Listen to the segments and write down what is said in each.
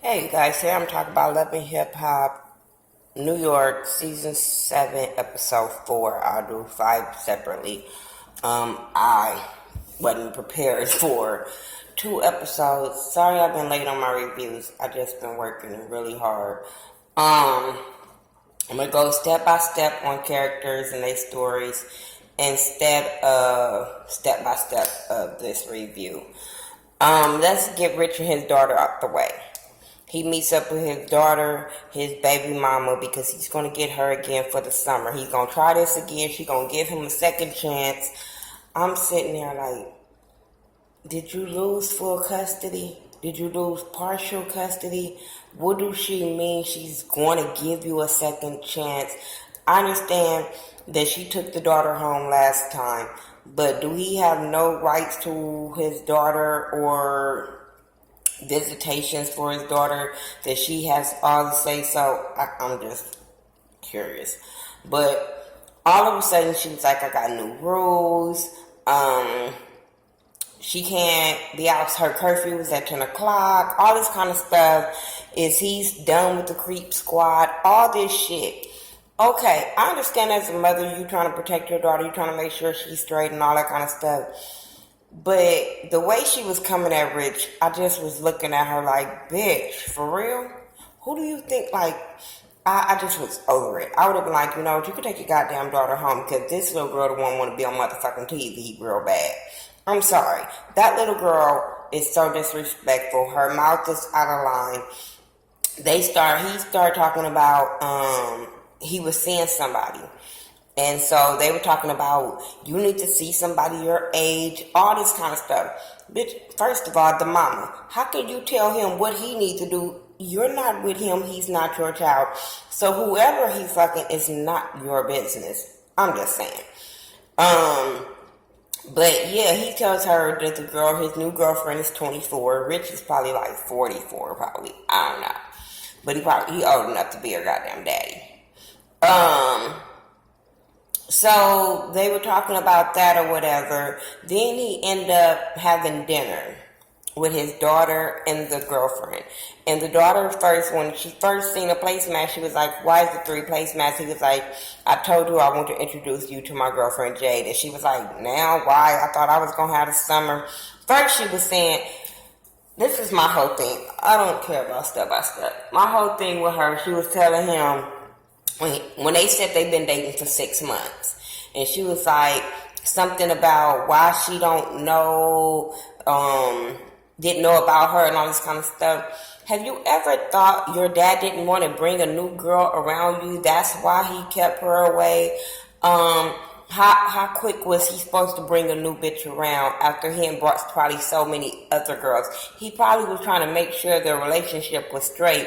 Hey you guys, here I'm talking about Love and Hip Hop, New York, Season 7, Episode 4. I'll do 5 separately. I wasn't prepared for 2 episodes. Sorry I've been late on my reviews. I just been working really hard. I'm going to go step by step on characters and their stories instead of step by step of this review. Let's get Rich and his daughter out the way. He meets up with his daughter, his baby mama, because he's going to get her again for the summer. He's going to try this again. She's going to give him a second chance. I'm sitting there like, did you lose full custody? Did you lose partial custody? What does she mean she's going to give you a second chance? I understand that she took the daughter home last time, but do he have no rights to his daughter or visitations for his daughter that she has all to say? So I'm just curious. But all of a sudden she was like, I got new rules. She can't be out. Her curfew was at 10 o'clock. All this kind of stuff. Is he's done with the creep squad? All this shit. Okay, I understand as a mother, you trying to protect your daughter. You trying to make sure she's straight and all that kind of stuff. But the way she was coming at Rich, I just was looking at her like, bitch, for real? Who do you think, like, I just was over it. I would have been like, you could take your goddamn daughter home because this little girl don't want to be on motherfucking TV real bad. I'm sorry. That little girl is so disrespectful. Her mouth is out of line. He started talking about, he was seeing somebody. And so they were talking about, you need to see somebody your age, all this kind of stuff. Bitch, first of all, the mama. How can you tell him what he needs to do? You're not with him. He's not your child. So whoever he's fucking is not your business. I'm just saying. But yeah, he tells her that his new girlfriend is 24. Rich is probably like 44, probably. I don't know. But he old enough to be her goddamn daddy. So they were talking about that or whatever. Then he ended up having dinner with his daughter and the girlfriend. And the daughter when she first seen a placemat, she was like, why is the 3 placemats? He was like, I told you I want to introduce you to my girlfriend Jade. And she was like, now why? I thought I was going to have the summer. First she was saying, this is my whole thing. I don't care about step by step. My whole thing with her, she was telling him, when they said they've been dating for 6 months, and she was like something about why she don't know, didn't know about her and all this kind of stuff. Have you ever thought your dad didn't want to bring a new girl around you? That's why he kept her away. How quick was he supposed to bring a new bitch around after he and brought probably so many other girls? He probably was trying to make sure their relationship was straight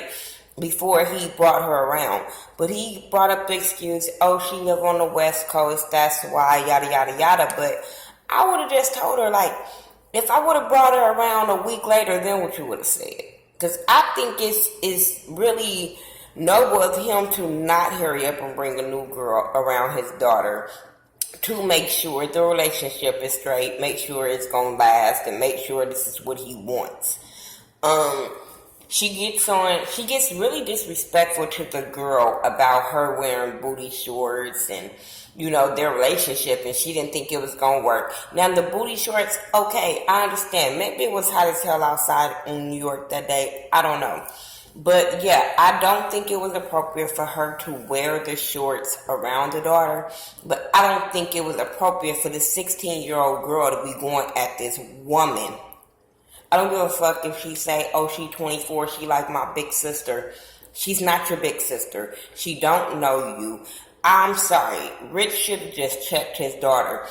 before he brought her around. But he brought up the excuse, she live on the West Coast, that's why, yada, yada, yada. But I would have just told her, like, if I would have brought her around a week later, then what you would have said. Because I think it's really noble of him to not hurry up and bring a new girl around his daughter to make sure the relationship is straight, make sure it's going to last, and make sure this is what he wants. She gets really disrespectful to the girl about her wearing booty shorts and, their relationship, and she didn't think it was going to work. Now, the booty shorts, okay, I understand. Maybe it was hot as hell outside in New York that day. I don't know. But, yeah, I don't think it was appropriate for her to wear the shorts around the daughter. But I don't think it was appropriate for this 16-year-old girl to be going at this woman. I don't give a fuck if she say, she 24, she like my big sister. She's not your big sister. She don't know you. I'm sorry. Rich should have just checked his daughter.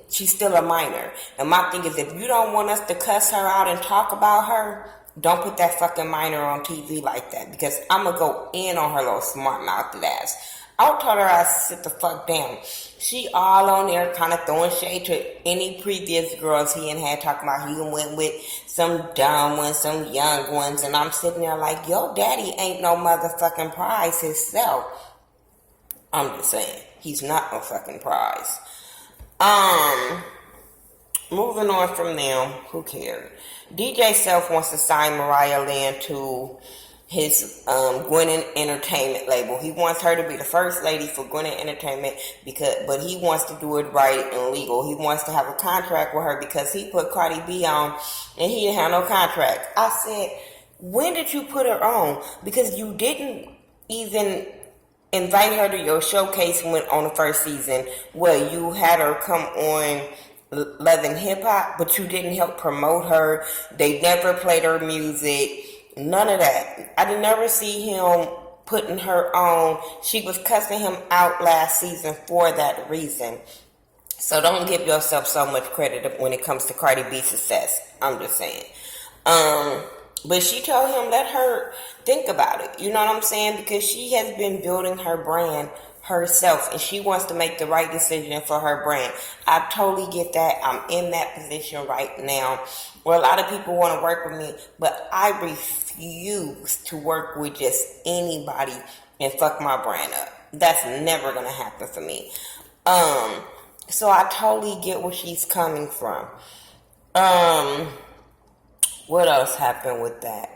She's still a minor. And my thing is, if you don't want us to cuss her out and talk about her, don't put that fucking minor on TV like that. Because I'm going to go in on her little smart mouthed ass. I would tell her ass to sit the fuck down. She all on there kind of throwing shade to any previous girls he had talking about. He went with some dumb ones, some young ones. And I'm sitting there like, yo, daddy ain't no motherfucking prize himself. I'm just saying. He's not no fucking prize. Moving on from them, who cares? DJ Self wants to sign Mariah Lynn to his Gwinnett Entertainment label. He wants her to be the first lady for Gwinnett Entertainment but he wants to do it right and legal. He wants to have a contract with her because he put Cardi B on and he didn't have no contract. I said, when did you put her on? Because you didn't even invite her to your showcase on the first season where you had her come on Love and Hip Hop, but you didn't help promote her. They never played her music. None of that. I did never see him putting her on. She was cussing him out last season for that reason. So don't give yourself so much credit when it comes to Cardi B's success. I'm just saying. But she told him, let her think about it. You know what I'm saying? Because she has been building her brand herself and she wants to make the right decision for her brand. I totally get that. I'm in that position right now where a lot of people want to work with me, but I refuse to work with just anybody and fuck my brand up. That's never going to happen for me. So I totally get where she's coming from. What else happened with that?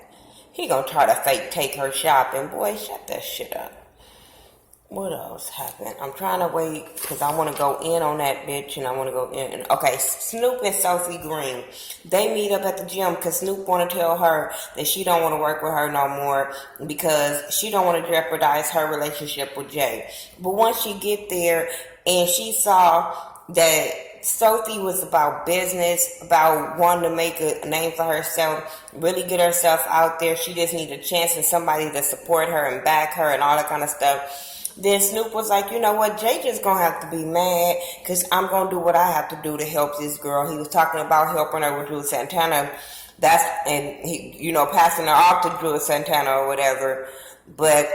He gonna try to fake take her shopping. Boy, shut that shit up. What else happened? I'm trying to wait because I want to go in on that bitch and I want to go in. Okay, Snoop and Sophie Green. They meet up at the gym because Snoop want to tell her that she don't want to work with her no more because she don't want to jeopardize her relationship with Jay. But once she get there and she saw that Sophie was about business, about wanting to make a name for herself, really get herself out there. She just needed a chance and somebody to support her and back her and all that kind of stuff. Then Snoop was like, you know what, Jay just gonna have to be mad because I'm gonna do what I have to do to help this girl. He was talking about helping her with Drew Santana. And he, you know, passing her off to Drew Santana or whatever. But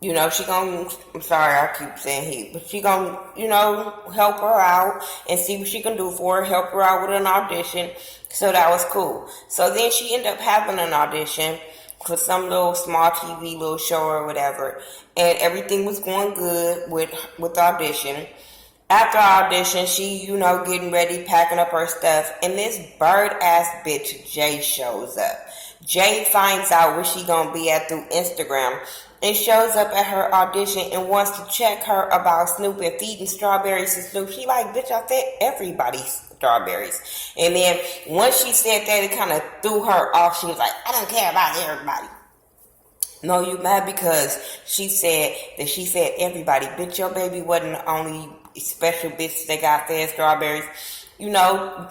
you know, she gonna, I'm sorry, I keep saying he, but she gonna, you know, help her out and see what she can do for her, help her out with an audition. So that was cool. So then she ended up having an audition for some little small TV little show or whatever. And everything was going good with the audition. After audition, she, you know, getting ready, packing up her stuff. And this bird-ass bitch, Jay, shows up. Jay finds out where she gonna be at through Instagram and shows up at her audition and wants to check her about Snoop and feeding strawberries to Snoop. She like, bitch, I fed everybody strawberries. And then once she said that, it kind of threw her off. She was like, I don't care about everybody. No, you mad because she said that she fed everybody. Bitch, your baby wasn't the only special bitch that got fed strawberries. You know,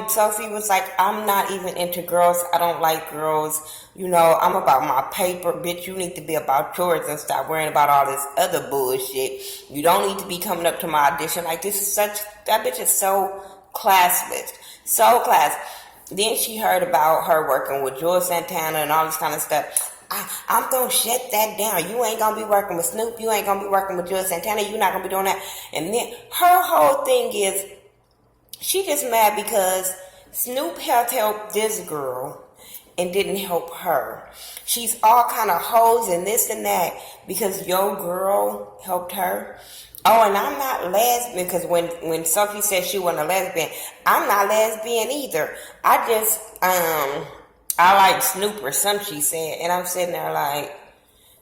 Sophie was like, I'm not even into girls. I don't like girls. You know, I'm about my paper. Bitch, you need to be about yours and stop worrying about all this other bullshit. You don't need to be coming up to my audition. Like, that bitch is so classless. So class. Then she heard about her working with Joel Santana and all this kind of stuff. I'm going to shut that down. You ain't going to be working with Snoop. You ain't going to be working with Joel Santana. You're not going to be doing that. And then her whole thing is, she just mad because Snoop helped this girl and didn't help her. She's all kind of hoes and this and that because your girl helped her. Oh, and I'm not lesbian because when Sophie said she wasn't a lesbian, I'm not lesbian either. I like Snoop or something, she said. And I'm sitting there like,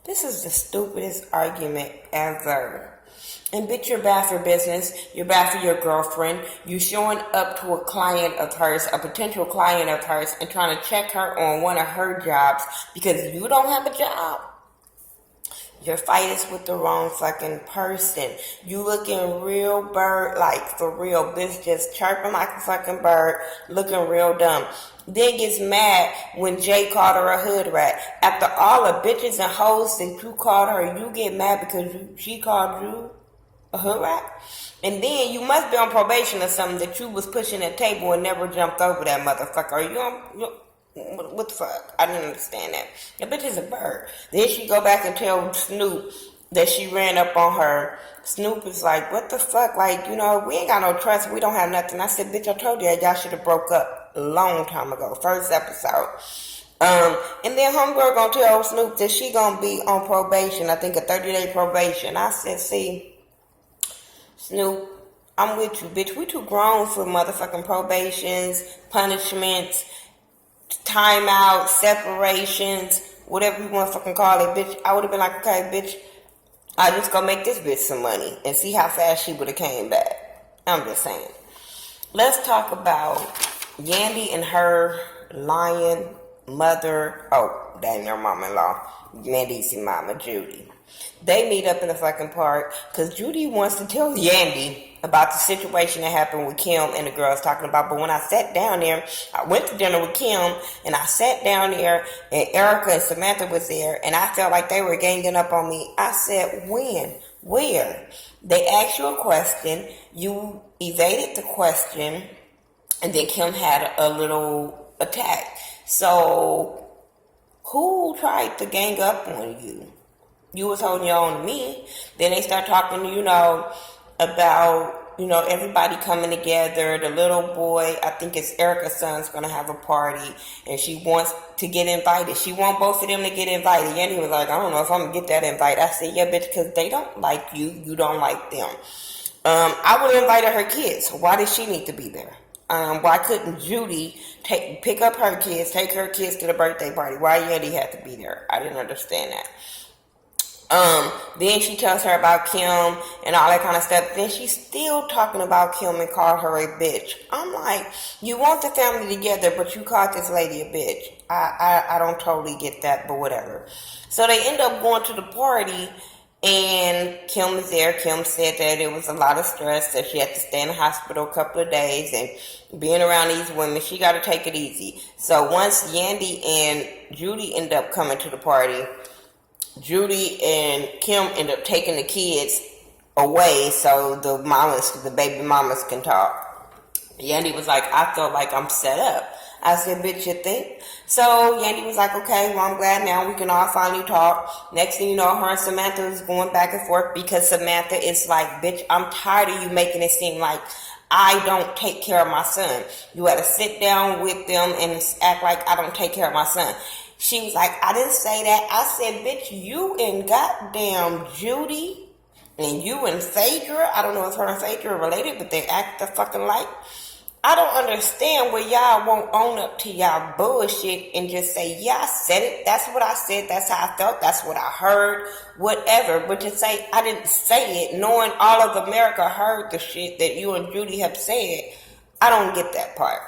this is the stupidest argument ever. And bitch, you're bad for business. You're bad for your girlfriend. You showing up to a client of hers, a potential client of hers, and trying to check her on one of her jobs because you don't have a job. Your fight is with the wrong fucking person. You looking real bird, like for real, bitch, just chirping like a fucking bird, looking real dumb. Then gets mad when Jay called her a hood rat. After all the bitches and hoes that you called her, you get mad because she called you a hood rat? And then you must be on probation or something that you was pushing that table and never jumped over that motherfucker. Are you on... What the fuck? I didn't understand that. The bitch is a bird. Then she go back and tell Snoop that she ran up on her. Snoop is like, what the fuck? Like, you know, we ain't got no trust. We don't have nothing. I said, bitch, I told you that y'all should have broke up a long time ago. First episode. And then homegirl gonna tell Snoop that she gonna be on probation. I think a 30-day probation. I said, see, Snoop, I'm with you, bitch. We too grown for motherfucking probations, punishments, timeout, separations, whatever you want to fucking call it, bitch, I would have been like, okay, bitch, I just go make this bitch some money and see how fast she would have came back. I'm just saying. Let's talk about Yandy and her lying mother. Oh, dang, their mama-in-law, Mandy's mama, Judy. They meet up in the fucking park because Judy wants to tell Yandy about the situation that happened with Kim and the girls talking about. But when I sat down there, I went to dinner with Kim and I sat down there and Erica and Samantha was there and I felt like they were ganging up on me. I said, when? Where? They asked you a question, you evaded the question, and then Kim had a little attack. So who tried to gang up on you? You was holding your own to me. Then they start talking, about, everybody coming together. The little boy, I think it's Erica's son's going to have a party, and she wants to get invited. She wants both of them to get invited. Yandy was like, I don't know if I'm going to get that invite. I said, yeah, bitch, because they don't like you. You don't like them. I would have invited her kids. Why did she need to be there? Why couldn't Judy pick up her kids, take her kids to the birthday party? Why Yandy had to be there? I didn't understand that. Then she tells her about Kim and all that kind of stuff. Then she's still talking about Kim and called her a bitch. I'm like, you want the family together, but you called this lady a bitch. I don't totally get that, but whatever. So they end up going to the party, and Kim is there. Kim said that it was a lot of stress, that she had to stay in the hospital a couple of days, and being around these women, she got to take it easy. So once Yandy and Judy end up coming to the party, Judy and Kim end up taking the kids away so the baby mamas can talk. Yandy was like, I feel like I'm set up. I said, bitch, you think? So Yandy was like, okay, well, I'm glad now we can all finally talk. Next thing you know, her and Samantha is going back and forth because Samantha is like, bitch, I'm tired of you making it seem like I don't take care of my son. You had to sit down with them and act like I don't take care of my son. She was like, I didn't say that. I said, bitch, you and goddamn Judy and you and Phaedra. I don't know if her and Phaedra are related, but they act the fucking like. I don't understand where y'all won't own up to y'all bullshit and just say, yeah, I said it. That's what I said. That's how I felt. That's what I heard. Whatever. But to say I didn't say it, knowing all of America heard the shit that you and Judy have said, I don't get that part.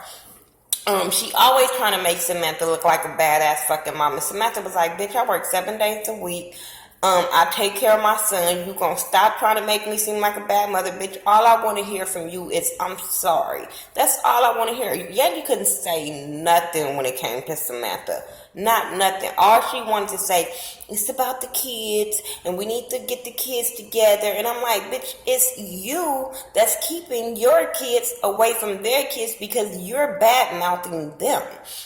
She always trying to make Samantha look like a badass fucking mama. Samantha was like, bitch, I work 7 days a week. I take care of my son. You gonna stop trying to make me seem like a bad mother, bitch. All I want to hear from you is, I'm sorry. That's all I want to hear. Yandy couldn't say nothing when it came to Samantha. Not nothing. All she wanted to say, it's about the kids, and we need to get the kids together. And I'm like, bitch, it's you that's keeping your kids away from their kids because you're bad-mouthing them.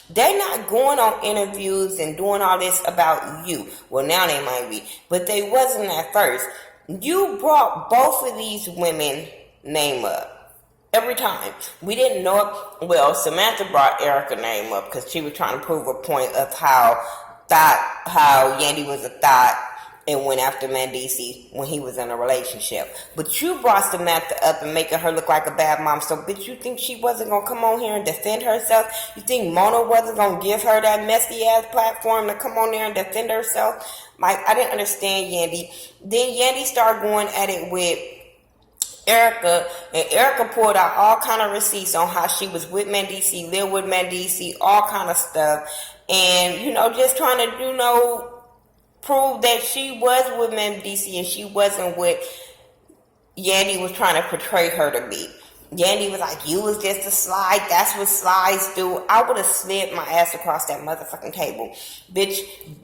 They're not going on interviews and doing all this about you. Well, now they might be, but they wasn't at first. You brought both of these women name up. Every time. We didn't know it. Well, Samantha brought Erica's name up because she was trying to prove a point of how Yandy was a thought and went after Mendici when he was in a relationship. But you brought Samantha up and making her look like a bad mom. So, bitch, you think she wasn't going to come on here and defend herself? You think Mona wasn't going to give her that messy-ass platform to come on there and defend herself? Like, I didn't understand Yandy. Then Yandy started going at it with Erica, and Erica pulled out all kind of receipts on how she was with Mendici, lived with Mendici, all kind of stuff, and just trying to prove that she was with Mendici and she wasn't what Yandy was trying to portray her to be. Yandy was like, you was just a slide. That's what slides do. I would have slid my ass across that motherfucking table. Bitch,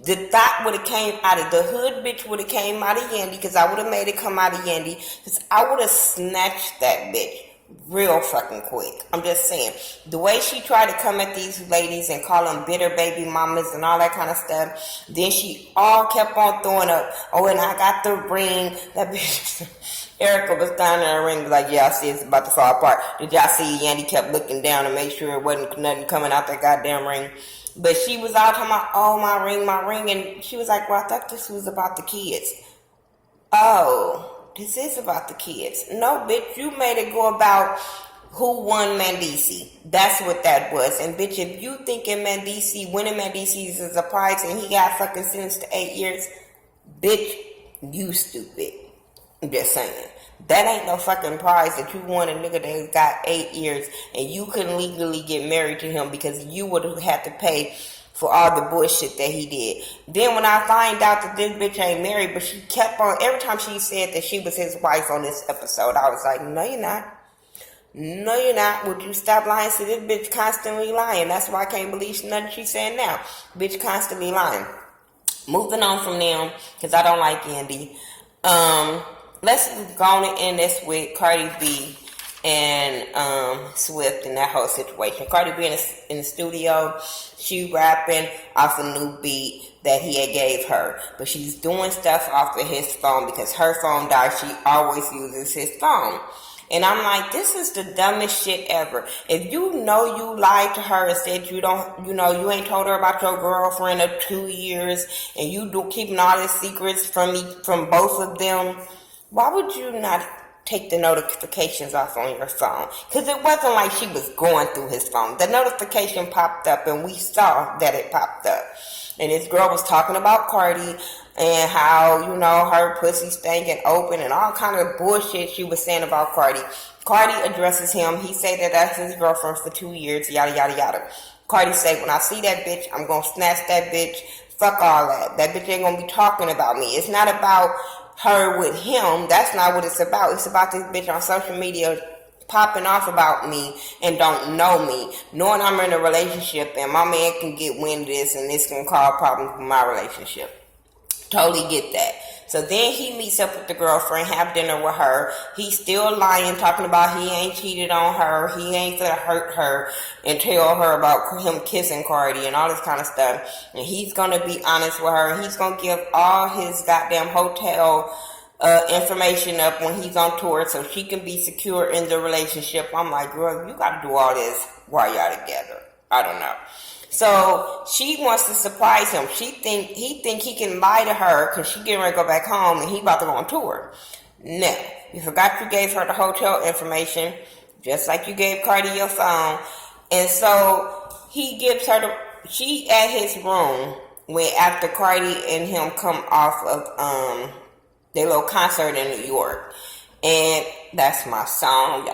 the thought would have came out of the hood, bitch would have came out of Yandy because I would have made it come out of Yandy because I would have snatched that bitch real fucking quick. I'm just saying. The way she tried to come at these ladies and call them bitter baby mamas and all that kind of stuff, then she all kept on throwing up, oh, and I got the ring. That bitch... Erica was down in the ring like, yeah, I see it's about to fall apart. Did y'all see Yandy kept looking down to make sure it wasn't nothing coming out that goddamn ring? But she was all talking about, oh, my ring. And she was like, well, I thought this was about the kids. Oh, this is about the kids. No, bitch, you made it go about who won Mandisi. That's what that was. And bitch, if you thinking Mandisi, winning Mandisi is a prize and he got fucking sentenced to 8 years, bitch, you stupid. I'm just saying. That ain't no fucking prize that you won a nigga that got 8 years and you couldn't legally get married to him because you would have had to pay for all the bullshit that he did. Then when I find out that this bitch ain't married, but she kept on, every time she said that she was his wife on this episode, I was like, no you're not. No you're not. Would you stop lying? See, this bitch constantly lying. That's why I can't believe nothing she's saying now. Bitch constantly lying. Moving on from them, because I don't like Andy. Let's go on and end this with Cardi B and Swift and that whole situation. Cardi B in the studio, she rapping off a new beat that he had gave her, but she's doing stuff off of his phone because her phone died. She always uses his phone. And I'm like, this is the dumbest shit ever. If you know you lied to her and said you don't, you ain't told her about your girlfriend of 2 years and you do keeping all these secrets from both of them, why would you not take the notifications off on your phone? Because it wasn't like she was going through his phone. The notification popped up and we saw that it popped up. And this girl was talking about Cardi and how, her pussy stank and open and all kind of bullshit she was saying about Cardi. Cardi addresses him. He said that that's his girlfriend for 2 years, yada, yada, yada. Cardi said, when I see that bitch, I'm going to snatch that bitch. Fuck all that. That bitch ain't going to be talking about me. It's not about her with him. That's not what it's about. It's about this bitch on social media popping off about me and don't know me, knowing I'm in a relationship and my man can get wind of this and this can cause problems with my relationship. Totally get that. So then he meets up with the girlfriend, have dinner with her. He's still lying, talking about he ain't cheated on her, he ain't gonna hurt her and tell her about him kissing Cardi and all this kind of stuff. And he's gonna be honest with her. He's gonna give all his goddamn hotel information up when he's on tour so she can be secure in the relationship. I'm like, girl, you gotta do all this while y'all together. I don't know. So she wants to surprise him. He think he can lie to her because she getting ready to go back home and he about to go on tour. No, you forgot you gave her the hotel information, just like you gave Cardi your phone. And so he gives her she at his room when after Cardi and him come off of their little concert in New York. And that's my song.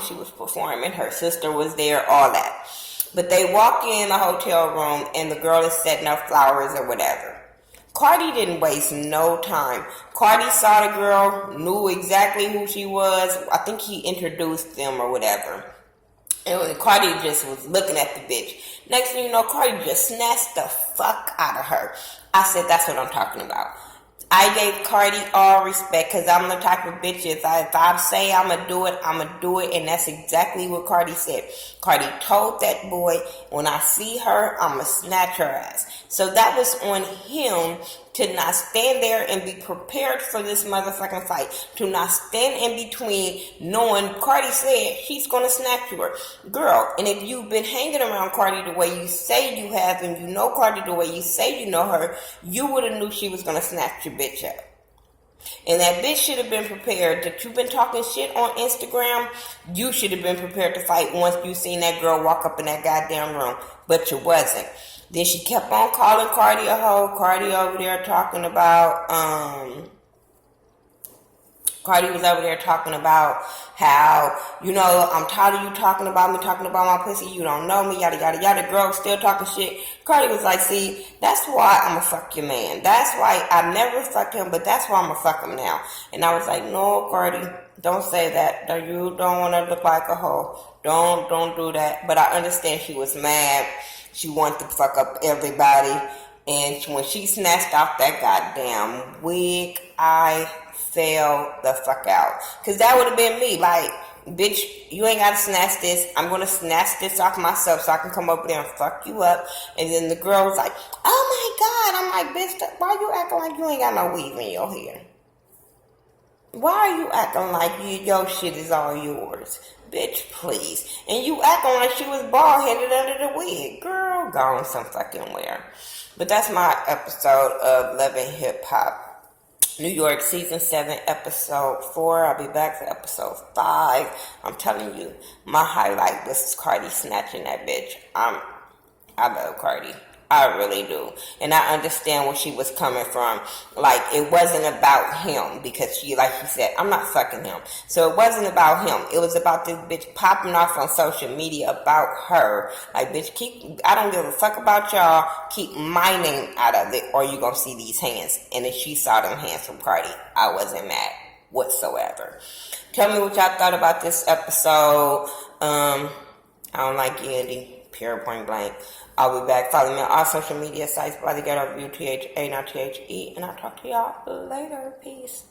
She was performing. Her sister was there, all that. But they walk in the hotel room and the girl is setting up flowers or whatever. Cardi didn't waste no time. Cardi saw the girl, knew exactly who she was. I think he introduced them or whatever. And Cardi just was looking at the bitch. Next thing you know, Cardi just snatched the fuck out of her. I said, that's what I'm talking about. I gave Cardi all respect because I'm the type of bitch, if I say I'm going to do it, and that's exactly what Cardi said. Cardi told that boy, when I see her, I'm going to snatch her ass. So that was on him to not stand there and be prepared for this motherfucking fight. To not stand in between knowing Cardi said she's going to snatch you her. Girl, and if you've been hanging around Cardi the way you say you have and you know Cardi the way you say you know her, you would have knew she was going to snatch your bitch up. And that bitch should have been prepared. That you've been talking shit on Instagram, you should have been prepared to fight once you seen that girl walk up in that goddamn room. But you wasn't. Then she kept on calling Cardi a hoe. Cardi over there talking about, Cardi was over there talking about how, I'm tired of you talking about my pussy. You don't know me, yada, yada, yada. Girl was still talking shit. Cardi was like, see, that's why I'm going to fuck your man. That's why I never fucked him, but that's why I'm going to fuck him now. And I was like, no, Cardi, don't say that. You don't want to look like a hoe. Don't do that. But I understand she was mad. She wanted to fuck up everybody. And when she snatched off that goddamn wig, I fell the fuck out. Because that would have been me. Like, bitch, you ain't got to snatch this. I'm going to snatch this off myself so I can come over there and fuck you up. And then the girl was like, oh my God. I'm like, bitch, why you acting like you ain't got no weave in your hair? Why are you acting like your shit is all yours? Bitch, please. And you acting like she was bald-headed under the wig. Girl, go on some fucking where. But that's my episode of Love and Hip Hop. New York season 7 episode 4. I'll be back for episode 5. I'm telling you, my highlight was Cardi snatching that bitch. I love Cardi. I really do. And I understand where she was coming from. Like, it wasn't about him because she, like she said, I'm not fucking him. So it wasn't about him. It was about this bitch popping off on social media about her. Like, bitch, I don't give a fuck about y'all. Keep my name out of it or you gonna see these hands. And if she saw them hands from Cardi, I wasn't mad whatsoever. Tell me what y'all thought about this episode. I don't like Andy. Pure point blank. I'll be back. Follow me on all social media sites by Thaghettoview, THA, not THE. And I'll talk to y'all later. Peace.